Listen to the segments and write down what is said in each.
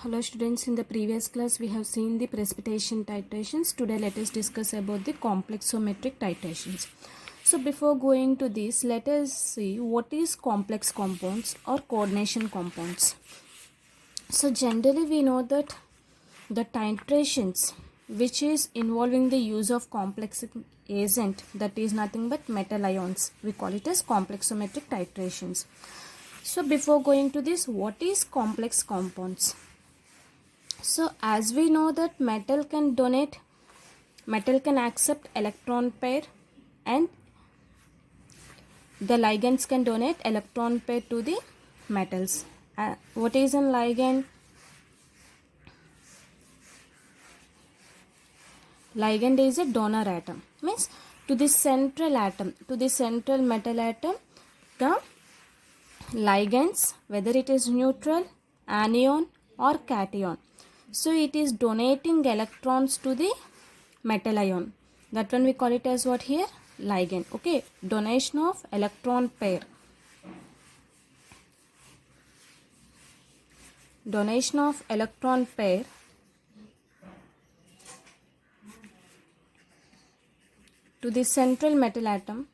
Hello students, in the previous class we have seen the precipitation titrations. Today let us discuss about the complexometric titrations. So before going to this, let us see what is complex compounds or coordination compounds. So generally we know that the titrations which is involving the use of complex agent, that is nothing but metal ions, we call it as complexometric titrations. So before going to this, what is complex compounds? So as we know that metal can accept electron pair, and the ligands can donate electron pair to the metals. What is a ligand? Ligand is a donor atom. Means to the central atom, to the central metal atom, the ligands, whether it is neutral, anion or cation. So it is donating electrons to the metal ion. That one we call it as what here? Ligand. Okay. Donation of electron pair. Donation of electron pair to the central metal atom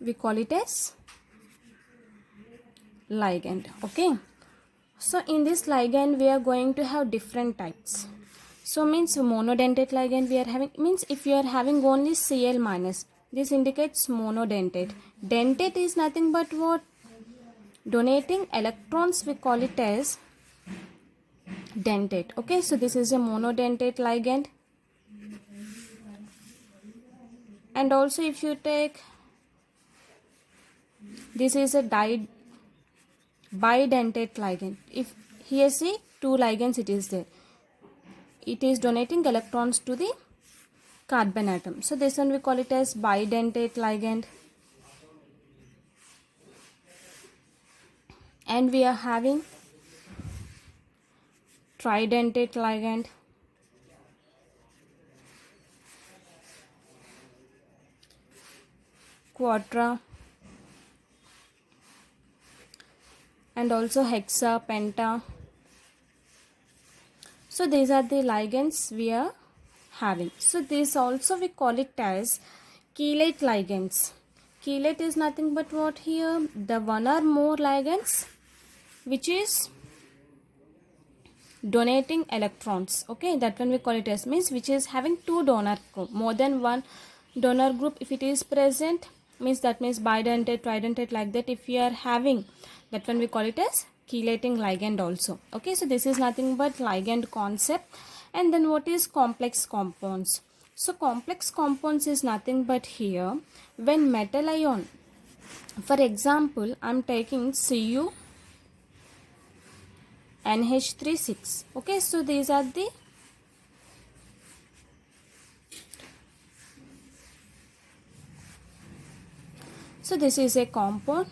we call it as ligand. Okay. So in this ligand we are going to have different types. So means monodentate ligand we are having, means if you are having only Cl minus, this indicates monodentate. Dentate is nothing but what? Donating electrons, we call it as dentate. Okay, so this is a monodentate ligand. And also if you take, this is a bidentate ligand. If here see two ligands it is there, it is donating electrons to the carbon atom. So this one we call it as bidentate ligand. And we are having tridentate ligand, quadra, and also hexa, penta. So these are the ligands we are having. So this also we call it as chelate ligands. Chelate is nothing but what here? The one or more ligands which is donating electrons. Okay, that one we call it as, means which is having two donor group, more than one donor group if it is present, means that means bidentate, tridentate, like that if we are having, that one we call it as chelating ligand also. Okay, so this is nothing but ligand concept. And then what is complex compounds? So complex compounds is nothing but here when metal ion, for example I am taking Cu NH36. Okay, so these are the this is a compound.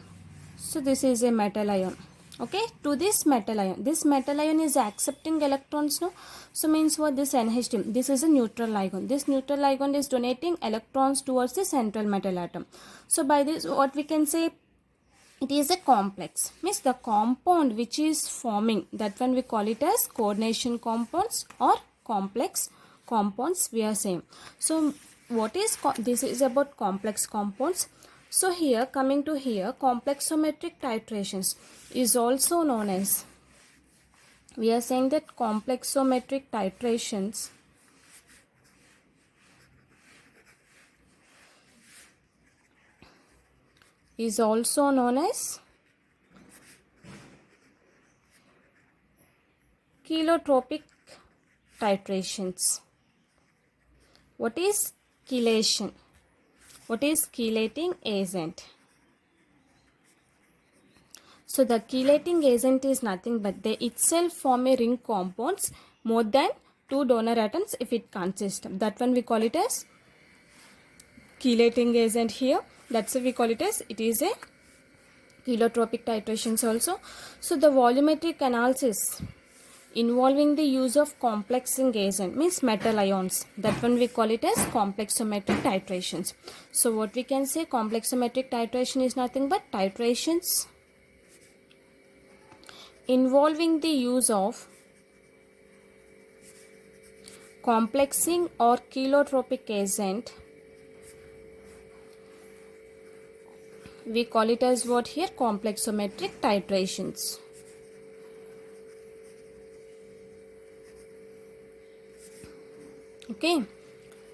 So this is a metal ion. Okay, to this metal ion is accepting electrons, no? So means what? This NH, this is a neutral ligand. This neutral ligand is donating electrons towards the central metal atom. So by this what we can say, it is a complex, means the compound which is forming, that one we call it as coordination compounds or complex compounds we are saying. So what is this is about complex compounds. So here, coming to here, complexometric titrations is also known as, we are saying that complexometric titrations is also known as cheletropic titrations. What is chelation? What is chelating agent? So the chelating agent is nothing but they itself form a ring compounds more than two donor atoms if it consists. That one we call it as chelating agent here. That's why we call it as, it is a cheletropic titrations also. So the volumetric analysis involving the use of complexing agent means metal ions. That one we call it as complexometric titrations. So what we can say, complexometric titration is nothing but titrations involving the use of complexing or chelotropic agent. We call it as what here? Complexometric titrations. Okay,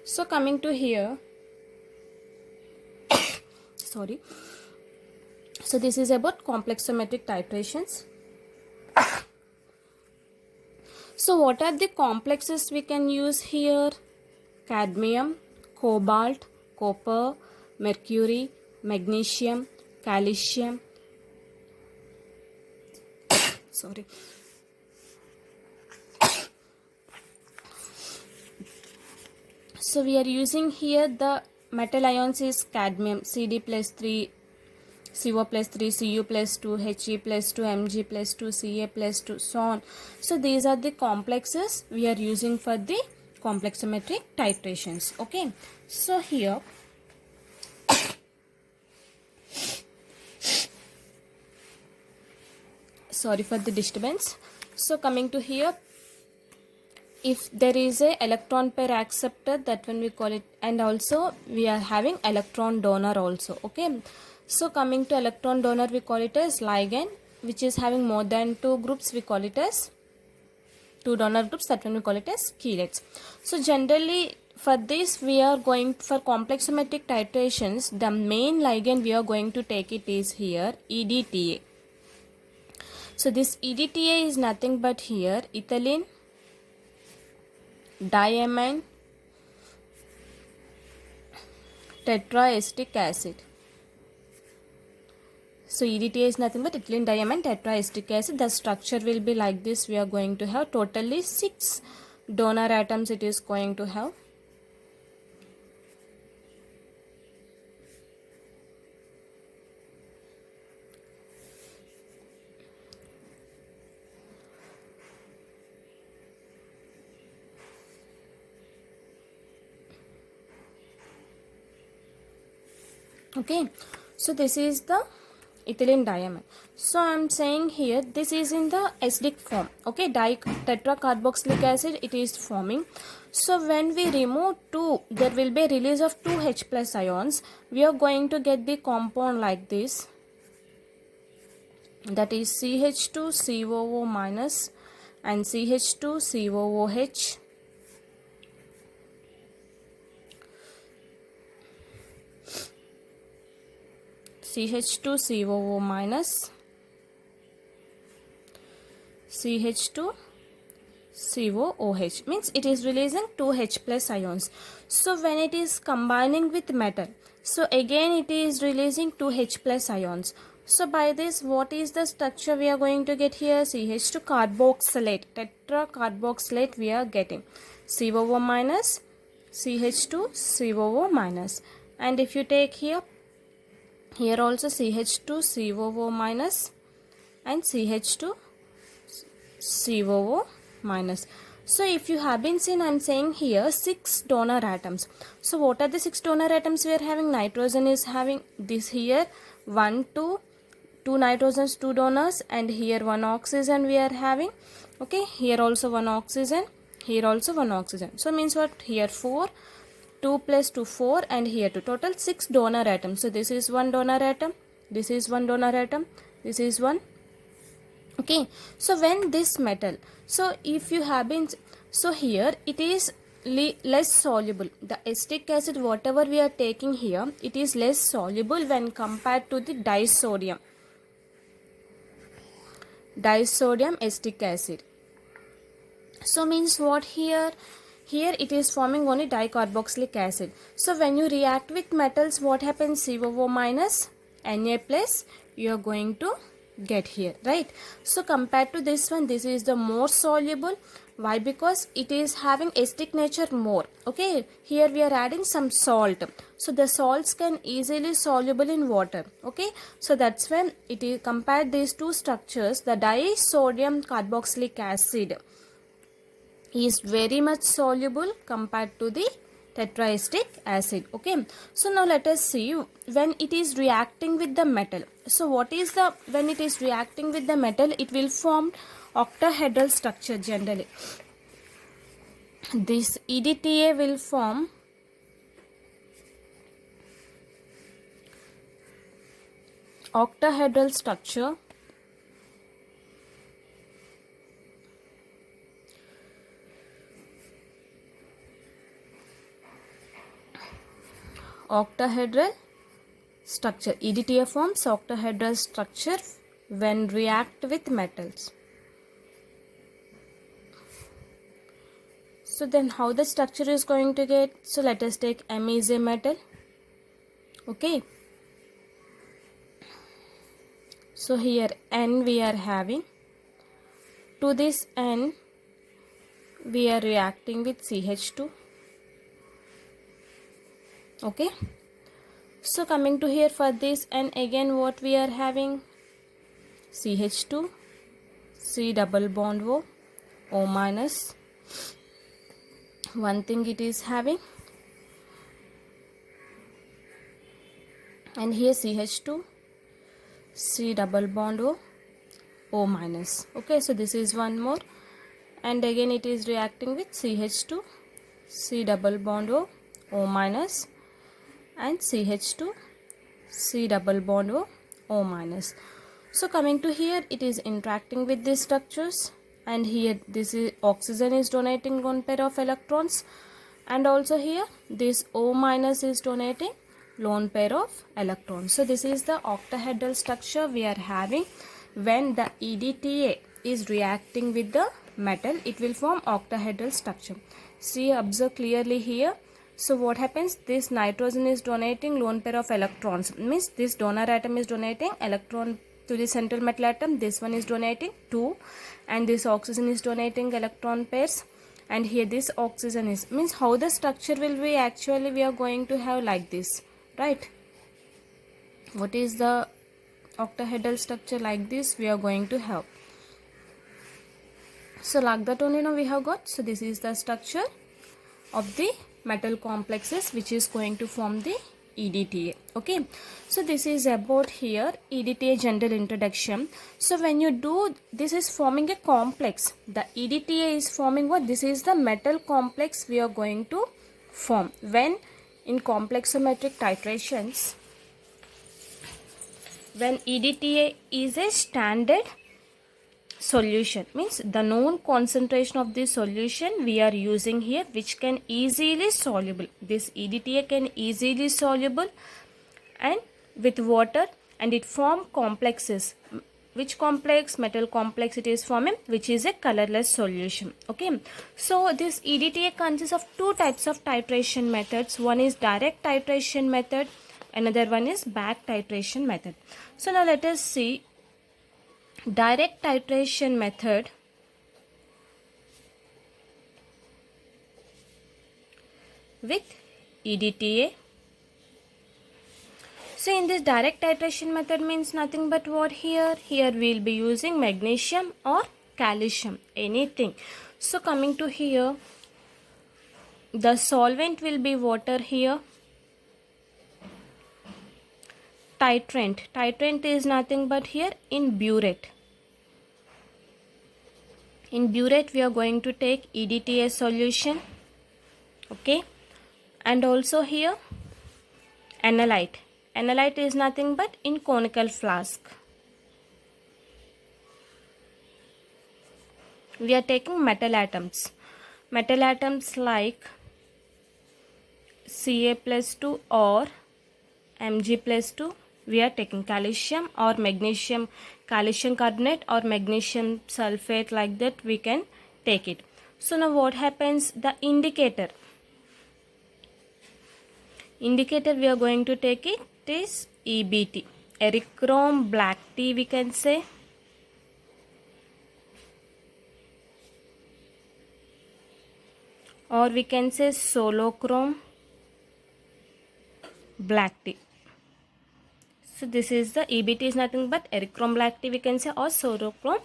so coming to here, sorry, so this is about complexometric titrations. So what are the complexes we can use here? Cadmium, cobalt, copper, mercury, magnesium, calcium, sorry, so we are using here the metal ions is cadmium, Cd plus 3, CO plus 3, Cu plus 2, He plus 2, Mg plus 2, Ca plus 2, so on. So these are the complexes we are using for the complexometric titrations. Okay, so here sorry for the disturbance. So coming to here, if there is a electron pair acceptor, that one we call it, and also we are having electron donor also. Okay, so coming to electron donor, we call it as ligand, which is having more than 2 groups, we call it as 2 donor groups, that one we call it as chelates. So generally for this we are going for complexometric titrations, the main ligand we are going to take it is here EDTA. So this EDTA is nothing but here ethylene diamine tetraestic acid. So EDTA is nothing but ethylene diamine tetraestic acid. The structure will be like this. We are going to have totally 6 donor atoms it is going to have. Okay, so this is the ethylene diamine. So I am saying here this is in the acidic form. Okay, tetracarboxylic acid it is forming. So when we remove 2, there will be a release of 2 H plus ions. We are going to get the compound like this, that is CH2COO minus and CH2COOH. CH2COO minus CH2COOH means it is releasing 2 H plus ions. So when it is combining with metal, so again it is releasing 2 H plus ions. So by this, what is the structure we are going to get here? CH2 carboxylate, tetracarboxylate we are getting. COO minus, CH2 COO minus. And if you take here also CH2 COO minus and CH2 COO minus. So if you have been seen, I am saying here 6 donor atoms. So what are the 6 donor atoms we are having? Nitrogen is having this here 1, 2 nitrogens, 2 donors, and here 1 oxygen we are having. Okay, here also 1 oxygen, here also 1 oxygen. So means what? Here 4, 2 plus 2 4, and here 2, total 6 donor atoms. So this is 1 donor atom, this is 1 donor atom, this is 1. Okay, so when this metal, so if you have been, so here it is less soluble. The acetic acid whatever we are taking here, it is less soluble when compared to the disodium acetic acid. So means what here? Here it is forming only dicarboxylic acid. So when you react with metals, what happens? COO minus Na plus, you are going to get here, right? So compared to this one, this is the more soluble. Why? Because it is having acidic nature more. Okay, here we are adding some salt, so the salts can easily soluble in water. Okay, so that's when it is compared these two structures. The disodium carboxylic acid is very much soluble compared to the tetraestic acid. Okay, so now let us see when it is reacting with the metal. So what is the, when it is reacting with the metal, it will form octahedral structure generally. This EDTA will form octahedral structure structure. EDTA forms octahedral structure when react with metals. So then how the structure is going to get? So let us take M is a metal. Okay, so here N we are having. To this N we are reacting with CH2. Okay, so coming to here for this N, again what we are having? CH2, C double bond O minus. One thing it is having, and here CH2, C double bond O minus. Okay, so this is one more, and again it is reacting with CH2, C double bond O minus, and CH2, C double bond O minus. So coming to here, it is interacting with these structures, and here this is oxygen is donating one pair of electrons, and also here this O minus is donating lone pair of electrons. So this is the octahedral structure we are having. When the EDTA is reacting with the metal, it will form octahedral structure. See, observe clearly here. So what happens? This nitrogen is donating lone pair of electrons, means this donor atom is donating electron to the central metal atom. This one is donating 2, and this oxygen is donating electron pairs, and here this oxygen is, means how the structure will be actually we are going to have like this, right? What is the octahedral structure? Like this we are going to have. So like that only now we have got. So this is the structure of the metal complexes which is going to form the EDTA. Okay, so this is about here EDTA general introduction. So when you do this, is forming a complex. The EDTA is forming what? This is the metal complex we are going to form when in complexometric titrations. When EDTA is a standard solution, means the known concentration of the solution we are using here, which can easily soluble. This EDTA can easily soluble and with water, and it form complexes. Which complex? Metal complex it is forming, which is a colorless solution. Okay, so this EDTA consists of two types of titration methods. One is direct titration method, another one is back titration method. So now let us see direct titration method. With EDTA. So in this direct titration method means nothing but what here? Here we will be using magnesium or calcium, anything. So coming to here, the solvent will be water here. Titrant is nothing but here in burette. In burette we are going to take EDTA solution. Okay, and also here analyte. Analyte is nothing but in conical flask. We are taking metal atoms. Metal atoms like Ca+2 or Mg+2. We are taking calcium or magnesium, calcium carbonate or magnesium sulfate, like that we can take it. So now what happens? The indicator we are going to take it is EBT. erychrome black tea, we can say, or we can say solochrome black tea. So this is the EBT is nothing but erychrome black tea, we can say, or solochrome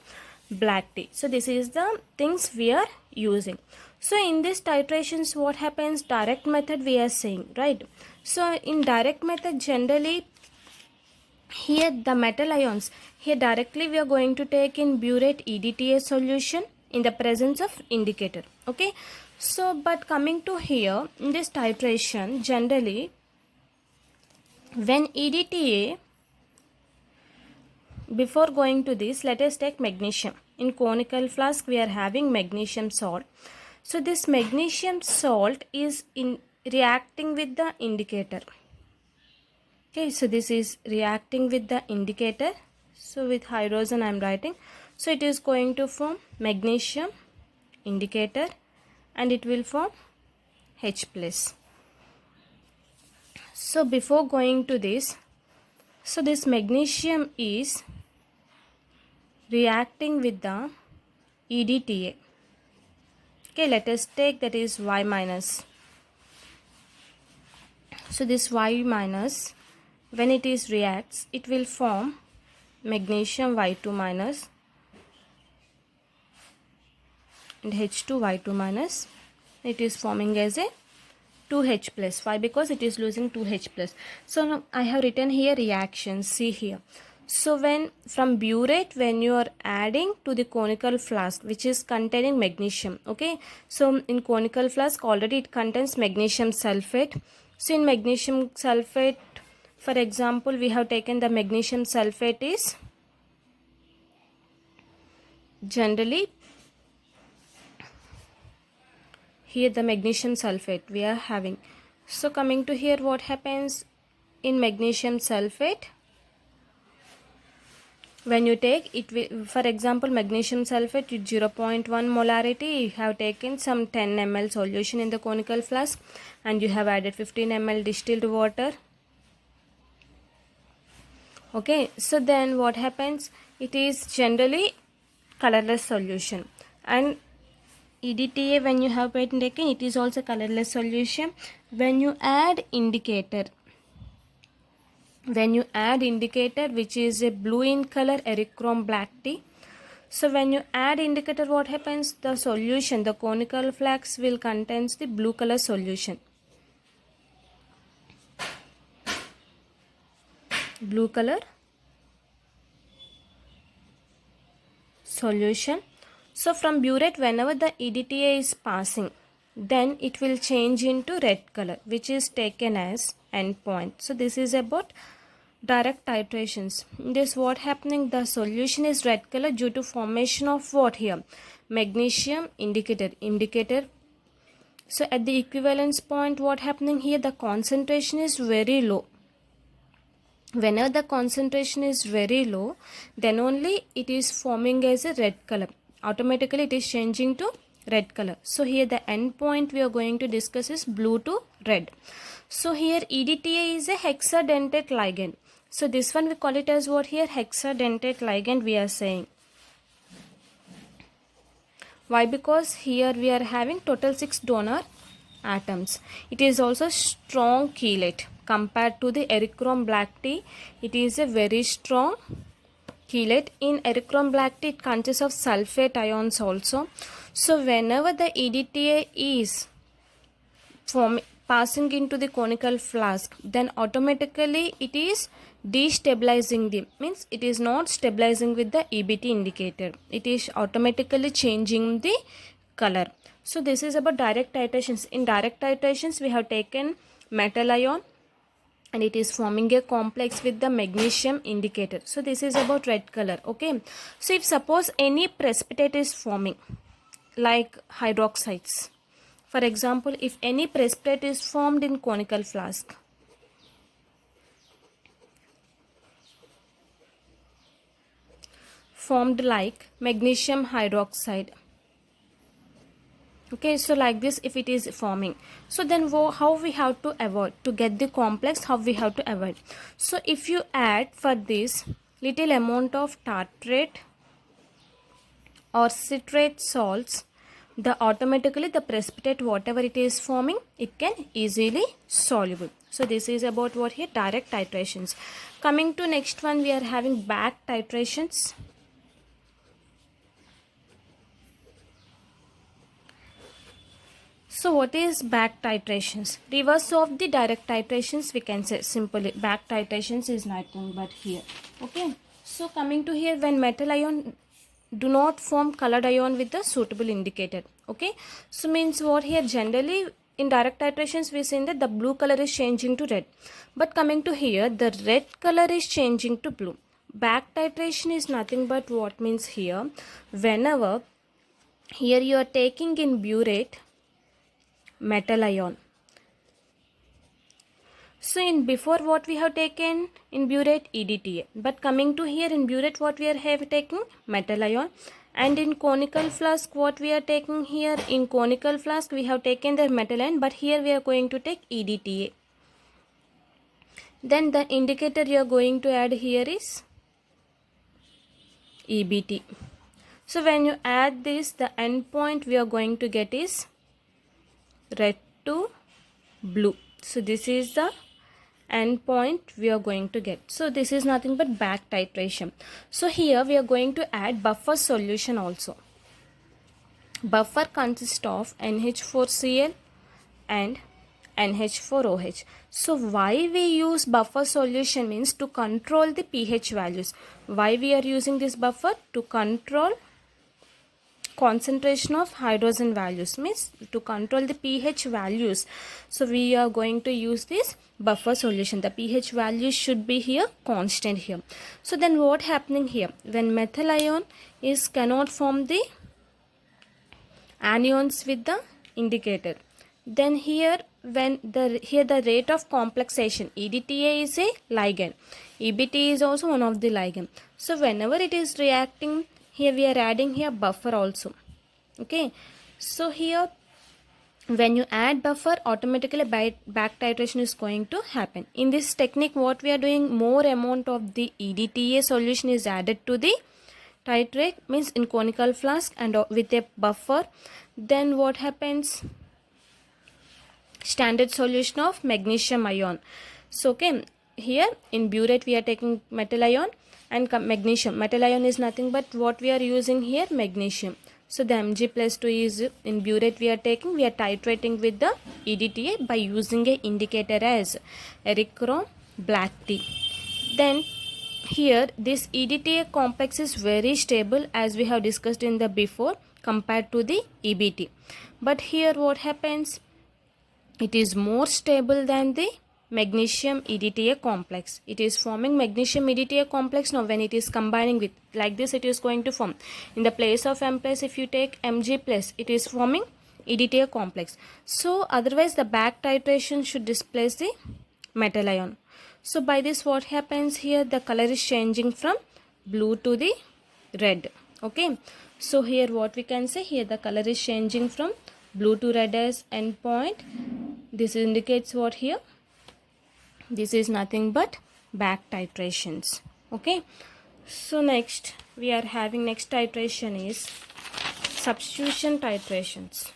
black tea. So this is the things we are using. So in this titrations, what happens? Direct method we are saying, right? So in direct method, generally here the metal ions, here directly we are going to take in burette EDTA solution in the presence of indicator. Okay, so but coming to here in this titration, generally when EDTA, before going to this, let us take magnesium. In conical flask we are having magnesium salt. So this magnesium salt is in reacting with the indicator. Okay, so this is reacting with the indicator. So with hydrogen I am writing. So it is going to form magnesium indicator and it will form H plus. So before going to this, so this magnesium is reacting with the EDTA. Okay, let us take that is Y minus. So this Y minus, when it is reacts, it will form magnesium Y2 minus and H2 Y2 minus. It is forming as a 2H plus. Why? Because it is losing 2H plus. So now I have written here reactions. See here. So when from burette, when you are adding to the conical flask which is containing magnesium, okay, so in conical flask already it contains magnesium sulfate. So in magnesium sulfate, for example, we have taken the magnesium sulfate is generally here the magnesium sulfate we are having. So coming to here, what happens in magnesium sulfate? When you take it, for example, magnesium sulfate with 0.1 molarity, you have taken some 10 ml solution in the conical flask and you have added 15 ml distilled water. Okay, so then what happens? It is generally colorless solution, and EDTA when you have taken, it is also colorless solution. When you add indicator, which is a blue in color, erychrome black tea. So when you add indicator, what happens? The solution, the conical flask will contains the blue color solution. Blue color solution. So from burette, whenever the EDTA is passing, then it will change into red color, which is taken as endpoint. So this is about direct titrations. This what happening? The solution is red color due to formation of what here? Magnesium indicator. So at the equivalence point, what happening here? The concentration is very low. Whenever the concentration is very low, then only it is forming as a red color. Automatically it is changing to red color. So here the end point we are going to discuss is blue to red. So here EDTA is a hexadentate ligand. So this one we call it as what here? Hexadentate ligand we are saying. Why? Because here we are having total 6 donor atoms. It is also strong chelate. Compared to the erychrome black tea, it is a very strong chelate. In erychrome black tea, it consists of sulfate ions also. So whenever the EDTA is passing into the conical flask, then automatically it is destabilizing the, means it is not stabilizing with the EBT indicator. It is automatically changing the color. So this is about direct titrations. In direct titrations, we have taken metal ion and it is forming a complex with the magnesium indicator. So this is about red color. Okay, so if suppose any precipitate is forming like hydroxides, for example, if any precipitate is formed in conical flask, formed like magnesium hydroxide, Okay, so like this if it is forming, so then how we have to avoid to get the complex, how we have to avoid. So if you add for this little amount of tartrate or citrate salts, the automatically the precipitate whatever it is forming, it can easily soluble. So this is about what here, direct titrations. Coming to next one, we are having back titrations. So what is back titrations? Reverse of the direct titrations, we can say simply back titrations is nothing but here. Okay, so coming to here, when metal ion do not form colored ion with the suitable indicator. Okay, so means what here, generally in direct titrations we seen that the blue color is changing to red, but coming to here the red color is changing to blue. Back titration is nothing but what means here, whenever here you are taking in burette metal ion. So in before what we have taken in burette EDTA, but coming to here in burette what we are have taken metal ion, and in conical flask what we are taking here, in conical flask we have taken the metal ion, but here we are going to take EDTA. Then the indicator you are going to add here is EBT. So when you add this, the end point we are going to get is red to blue. So this is the end point we are going to get. So this is nothing but back titration. So here we are going to add buffer solution also. Buffer consists of NH4Cl and NH4OH. So why we use buffer solution means to control the pH values. Why we are using this buffer? To control concentration of hydrogen values, means to control the pH values. So we are going to use this buffer solution. The pH value should be here constant here. So then what happening here, when methyl ion is cannot form the anions with the indicator, then here when the rate of complexation, EDTA is a ligand, EBT is also one of the ligand. So whenever it is reacting, here we are adding here buffer also. Okay, so here when you add buffer, automatically back titration is going to happen. In this technique what we are doing, more amount of the EDTA solution is added to the titrate, means in conical flask and with a buffer. Then what happens, standard solution of magnesium ion. So okay, here in burette we are taking metal ion and magnesium. Metal ion is nothing but what we are using here, magnesium. So the Mg+2 is in burette we are taking, we are titrating with the EDTA by using a indicator as Erythrom black tea. Then here this EDTA complex is very stable as we have discussed in the before compared to the EBT. But here what happens, it is more stable than the magnesium EDTA complex. It is forming magnesium EDTA complex now. When it is combining with like this, it is going to form in the place of M plus, if you take Mg+, it is forming EDTA complex. So otherwise the back titration should displace the metal ion. So by this what happens here, the color is changing from blue to the red. Okay, so here what we can say, here the color is changing from blue to red as end point. This indicates what here, this is nothing but back titrations. Okay, so next we are having, next titration is substitution titrations.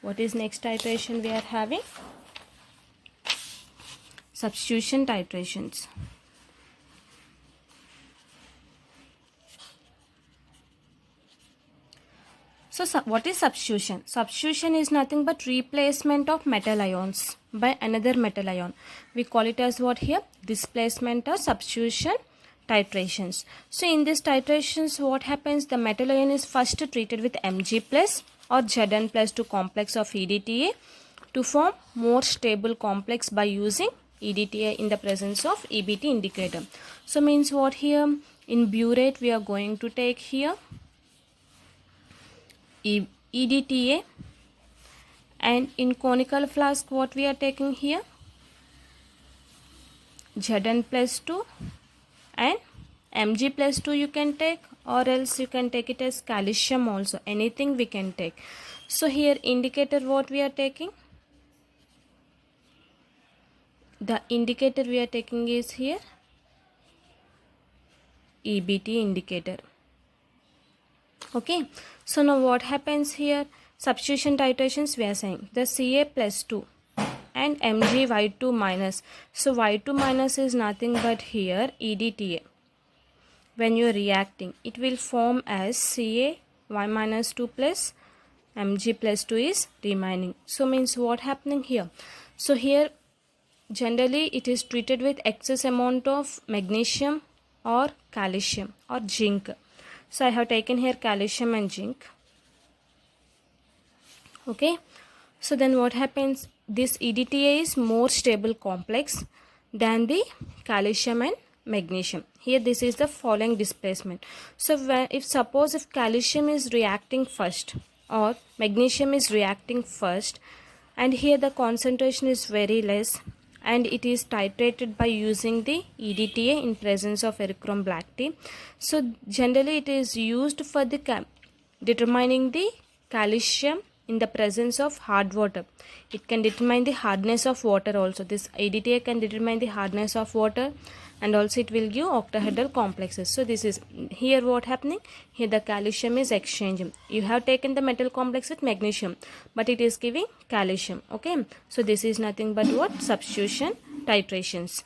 What is next titration we are having? Substitution titrations. So what is substitution? Substitution is nothing but replacement of metal ions by another metal ion. We call it as what here? Displacement or substitution titrations. So in this titrations what happens, the metal ion is first treated with Mg+ or Zn+2 complex of EDTA to form more stable complex by using EDTA in the presence of EBT indicator. So means what here, in burette we are going to take here EDTA, and in conical flask what we are taking here, Zn+2 and Mg plus 2 you can take, or else you can take it as calcium also. Anything we can take. So here indicator what we are taking? The indicator we are taking is here EBT indicator. Okay. So now what happens here? Substitution titrations we are saying the Ca plus 2 and Mg Y2 minus. So Y2 minus is nothing but here EDTA. When you are reacting, it will form as Ca Y minus 2 plus Mg plus 2 is remaining. So means what happening here? So here generally it is treated with excess amount of magnesium or calcium or zinc. So I have taken here calcium and zinc. Okay. So then what happens? This EDTA is more stable complex than the calcium and magnesium. Here this is the following displacement. So if suppose if calcium is reacting first or magnesium is reacting first, and here the concentration is very less, and it is titrated by using the EDTA in presence of erythrochrome black tea. So generally it is used for the determining the calcium in the presence of hard water. It can determine the hardness of water also. This EDTA can determine the hardness of water, and also it will give octahedral complexes. So this is here what happening? Here the calcium is exchanging. You have taken the metal complex with magnesium, but it is giving calcium. Okay. So this is nothing but what? Substitution titrations.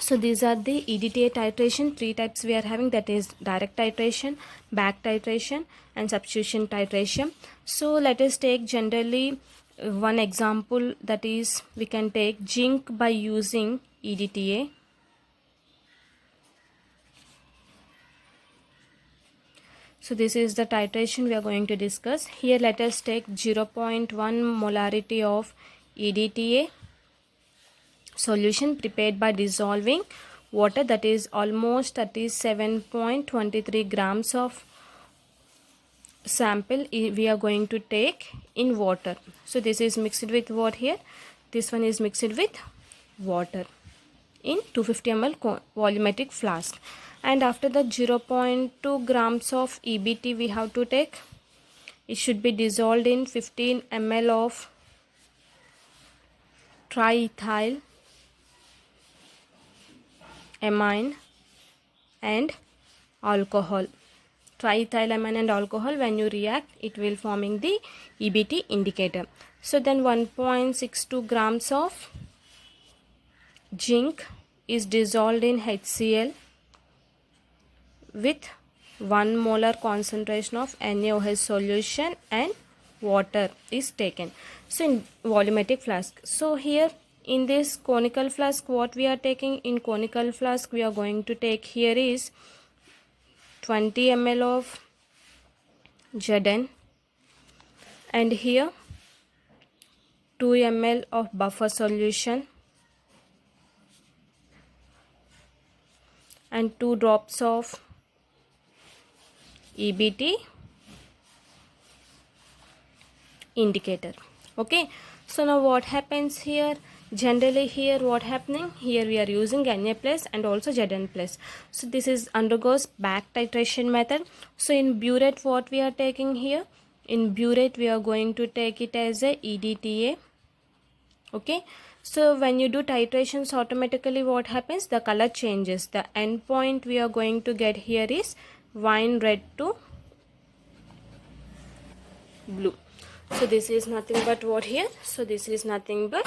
So these are the EDTA titration. 3 types we are having, that is direct titration, back titration and substitution titration. So let us take generally one example, that is we can take zinc by using EDTA. So this is the titration we are going to discuss. Here let us take 0.1 molarity of EDTA solution prepared by dissolving water, that is almost 37.23 grams of sample we are going to take in water. So this is mixed with what here? This one is mixed with water in 250 ml volumetric flask. And after the 0.2 grams of EBT we have to take. It should be dissolved in 15 ml of triethyl amine and alcohol. Triethylamine and alcohol, when you react, it will forming the EBT indicator. So then 1.62 grams of zinc is dissolved in HCl with 1 molar concentration of NaOH solution and water is taken. So in volumetric flask. So here in this conical flask, what we are taking in conical flask, we are going to take here is 20 ml of Zn, and here 2 ml of buffer solution and 2 drops of EBT indicator. Okay. So now what happens here? Generally here what happening? Here we are using Na plus and also Zn plus. So this is undergoes back titration method. So in burette what we are taking here? In burette we are going to take it as a EDTA. Okay. So when you do titrations, automatically what happens? The color changes. The end point we are going to get here is wine red to blue. So this is nothing but what here? So this is nothing but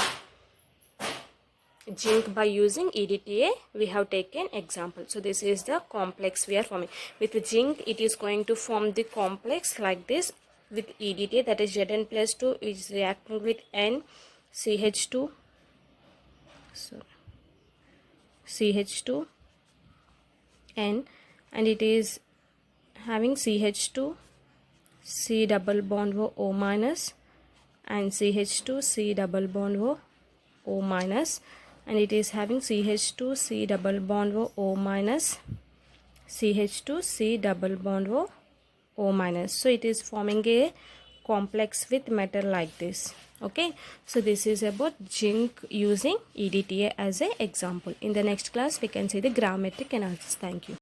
zinc by using EDTA we have taken example. So this is the complex we are forming. With zinc it is going to form the complex like this. With EDTA, that is Zn plus 2 is reacting with NCH2 CH2 N, and it is having CH2 C double bond O minus and CH2 C double bond O minus, and it is having CH2 C double bond O minus, CH2 C double bond O minus. So it is forming a complex with metal like this. Okay. So this is about zinc using EDTA as an example. In the next class we can see the gravimetric analysis. Thank you.